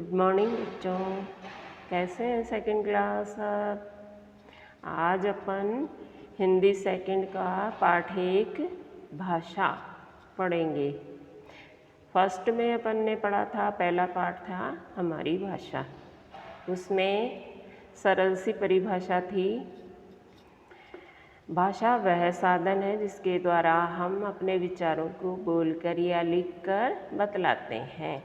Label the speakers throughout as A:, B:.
A: Good morning बच्चों, कैसे हैं सेकंड क्लास आप। आज अपन हिंदी सेकंड का पाठ 1 भाषा पढ़ेंगे। फर्स्ट में अपन ने पढ़ा था, पहला पाठ था हमारी भाषा। उसमें सरल सी परिभाषा थी, भाषा वह साधन है जिसके द्वारा हम अपने विचारों को बोलकर या लिखकर बतलाते हैं।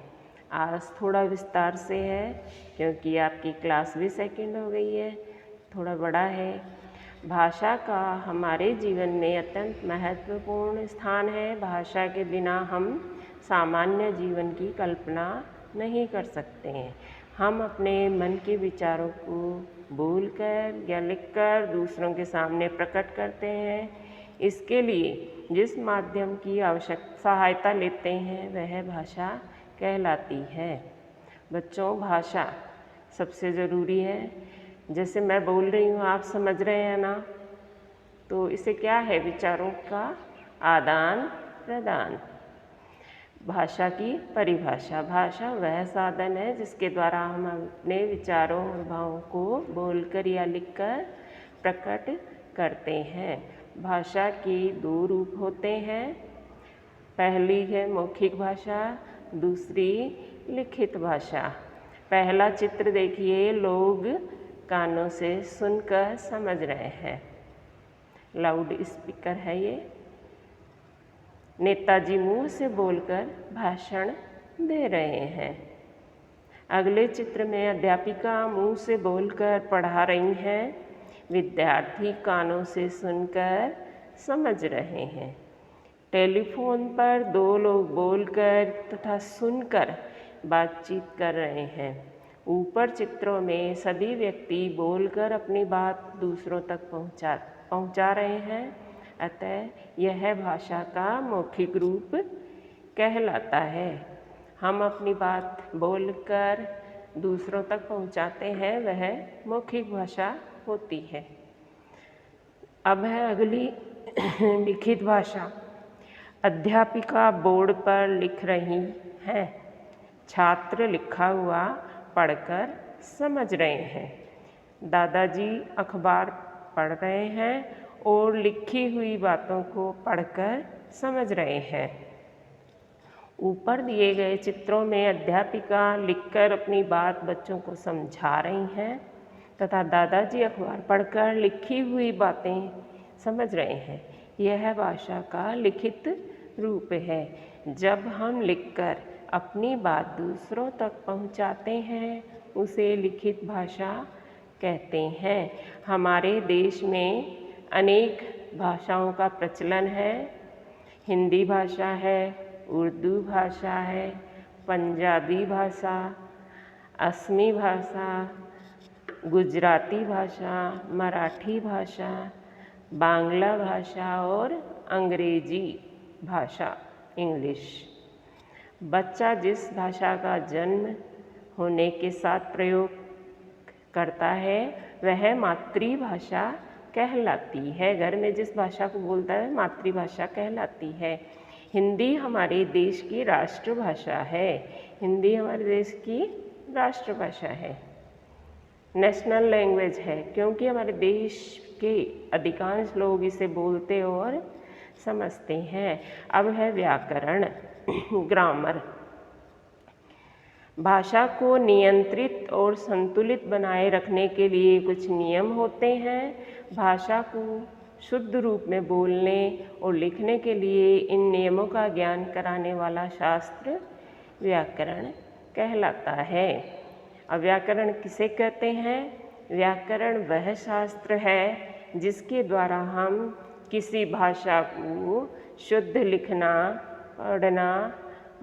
A: आज थोड़ा विस्तार से है क्योंकि आपकी क्लास भी सेकंड हो गई है, थोड़ा बड़ा है। भाषा का हमारे जीवन में अत्यंत महत्वपूर्ण स्थान है। भाषा के बिना हम सामान्य जीवन की कल्पना नहीं कर सकते हैं। हम अपने मन के विचारों को बोलकर या लिखकर दूसरों के सामने प्रकट करते हैं। इसके लिए जिस माध्यम की सहायता लेते हैं वह भाषा कहलाती है। बच्चों, भाषा सबसे ज़रूरी है। जैसे मैं बोल रही हूँ, आप समझ रहे हैं ना, तो इसे क्या है, विचारों का आदान प्रदान। भाषा की परिभाषा, भाषा वह साधन है जिसके द्वारा हम अपने विचारों और भावों को बोलकर या लिखकर प्रकट करते हैं। भाषा के 2 रूप होते हैं। पहली है मौखिक भाषा, दूसरी लिखित भाषा। पहला चित्र देखिए, लोग कानों से सुनकर समझ रहे हैं। लाउड स्पीकर है ये। नेताजी मुंह से बोलकर भाषण दे रहे हैं। अगले चित्र में अध्यापिका मुंह से बोलकर पढ़ा रही हैं, विद्यार्थी कानों से सुनकर समझ रहे हैं। टेलीफोन पर 2 लोग बोलकर तथा सुनकर बातचीत कर रहे हैं। ऊपर चित्रों में सभी व्यक्ति बोलकर अपनी बात दूसरों तक पहुंचा रहे हैं। अतः यह भाषा का मौखिक रूप कहलाता है। हम अपनी बात बोलकर दूसरों तक पहुंचाते हैं, वह मौखिक भाषा होती है। अब है अगली लिखित भाषा। अध्यापिका बोर्ड पर लिख रही हैं, छात्र लिखा हुआ पढ़कर समझ रहे हैं। दादाजी अखबार पढ़ रहे हैं और लिखी हुई बातों को पढ़कर समझ रहे हैं। ऊपर दिए गए चित्रों में अध्यापिका लिखकर अपनी बात बच्चों को समझा रही हैं तथा दादाजी अखबार पढ़कर लिखी हुई बातें समझ रहे हैं। यह भाषा का लिखित रूप है। जब हम लिखकर अपनी बात दूसरों तक पहुंचाते हैं उसे लिखित भाषा कहते हैं। हमारे देश में अनेक भाषाओं का प्रचलन है। हिंदी भाषा है, उर्दू भाषा है, पंजाबी भाषा, असमी भाषा, गुजराती भाषा, मराठी भाषा, बांग्ला भाषा और अंग्रेजी भाषा, इंग्लिश। बच्चा जिस भाषा का जन्म होने के साथ प्रयोग करता है वह मातृभाषा कहलाती है। घर में जिस भाषा को बोलता है मातृभाषा कहलाती है। हिंदी हमारे देश की राष्ट्रभाषा है। हिंदी हमारे देश की राष्ट्रभाषा है, नेशनल लैंग्वेज है, क्योंकि हमारे देश के अधिकांश लोग इसे बोलते और समझते हैं। अब है व्याकरण, ग्रामर। भाषा को नियंत्रित और संतुलित बनाए रखने के लिए कुछ नियम होते हैं। भाषा को शुद्ध रूप में बोलने और लिखने के लिए इन नियमों का ज्ञान कराने वाला शास्त्र व्याकरण कहलाता है। अब व्याकरण किसे कहते हैं? व्याकरण वह शास्त्र है जिसके द्वारा हम किसी भाषा को शुद्ध लिखना, पढ़ना,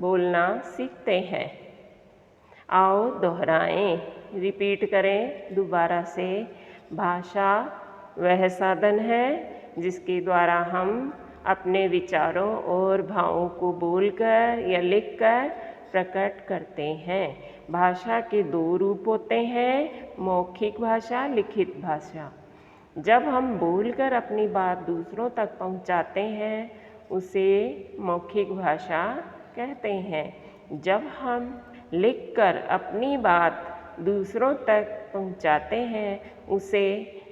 A: बोलना सीखते हैं। आओ दोहराएं, रिपीट करें दोबारा से। भाषा वह साधन है जिसके द्वारा हम अपने विचारों और भावों को बोलकर या लिखकर प्रकट करते हैं। भाषा के 2 रूप होते हैं, मौखिक भाषा, लिखित भाषा। जब हम बोलकर अपनी बात दूसरों तक पहुंचाते हैं उसे मौखिक भाषा कहते हैं। जब हम लिखकर अपनी बात दूसरों तक पहुंचाते हैं उसे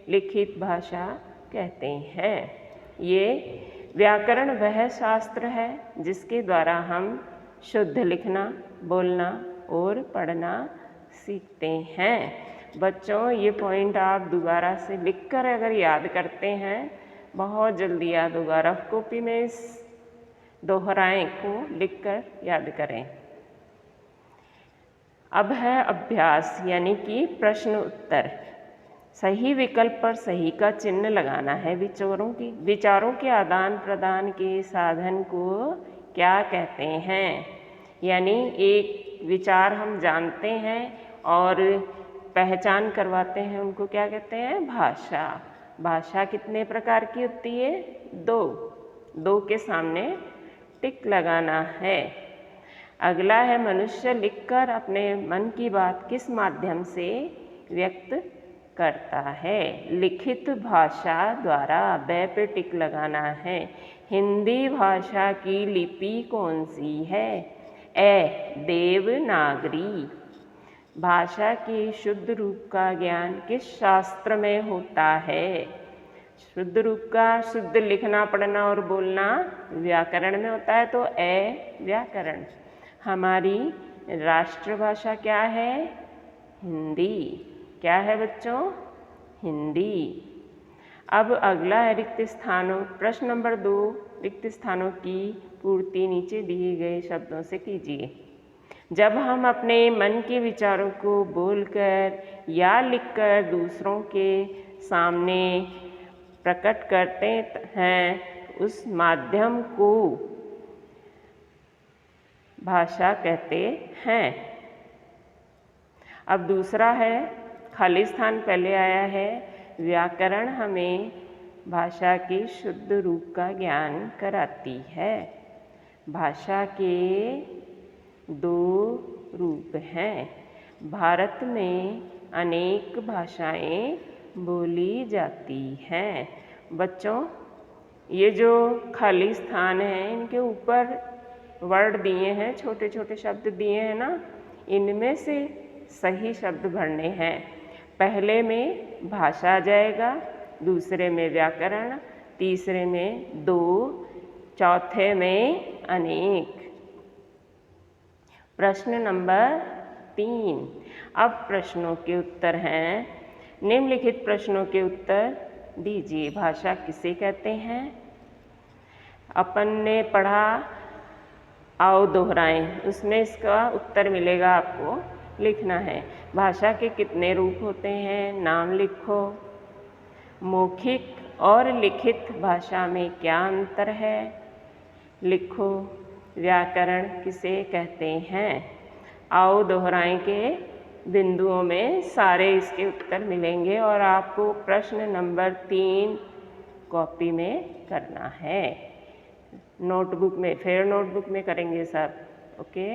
A: लिखित भाषा कहते हैं। ये व्याकरण वह शास्त्र है जिसके द्वारा हम शुद्ध लिखना, बोलना और पढ़ना सीखते हैं। बच्चों, ये पॉइंट आप दोबारा से लिखकर अगर याद करते हैं बहुत जल्दी याद होगा। रफ कॉपी में इस दोहराएं को लिखकर याद करें। अब है अभ्यास यानी कि प्रश्न उत्तर। सही विकल्प पर सही का चिन्ह लगाना है। विचारों के आदान प्रदान के साधन को क्या कहते हैं? यानी एक विचार हम जानते हैं और पहचान करवाते हैं, उनको क्या कहते हैं? भाषा। भाषा कितने प्रकार की होती है? दो के सामने टिक लगाना है। अगला है मनुष्य लिखकर अपने मन की बात किस माध्यम से व्यक्त करता है? लिखित भाषा द्वारा। ब पे टिक लगाना है। हिंदी भाषा की लिपि कौन सी है? देवनागरी। भाषा के शुद्ध रूप का ज्ञान किस शास्त्र में होता है? शुद्ध रूप का शुद्ध लिखना, पढ़ना और बोलना व्याकरण में होता है, तो व्याकरण। हमारी राष्ट्रभाषा क्या है? हिंदी। क्या है बच्चों? हिंदी। अब अगला है रिक्त स्थानों। प्रश्न नंबर 2, रिक्त स्थानों की पूर्ति नीचे दिए गए शब्दों से कीजिए। जब हम अपने मन के विचारों को बोलकर या लिखकर दूसरों के सामने प्रकट करते हैं उस माध्यम को भाषा कहते हैं। अब दूसरा है, खाली स्थान पहले आया है। व्याकरण हमें भाषा के शुद्ध रूप का ज्ञान कराती है। भाषा के 2 रूप हैं। भारत में अनेक भाषाएं बोली जाती हैं। बच्चों, ये जो खाली स्थान है इनके ऊपर वर्ड दिए हैं, छोटे छोटे शब्द दिए हैं ना, इनमें से सही शब्द भरने हैं। पहले में भाषा आ जाएगा, दूसरे में व्याकरण, तीसरे में 2, चौथे में अनेक। प्रश्न नंबर 3। अब प्रश्नों के उत्तर हैं। निम्नलिखित प्रश्नों के उत्तर दीजिए। भाषा किसे कहते हैं? अपन ने पढ़ा, आओ दोहराएं, उसमें इसका उत्तर मिलेगा, आपको लिखना है। भाषा के कितने रूप होते हैं? नाम लिखो। मौखिक और लिखित भाषा में क्या अंतर है? लिखो। व्याकरण किसे कहते हैं? आओ दोहराएं के बिंदुओं में सारे इसके उत्तर मिलेंगे और आपको प्रश्न नंबर 3 कॉपी में करना है। नोटबुक में, फिर नोटबुक में करेंगे सब। ओके।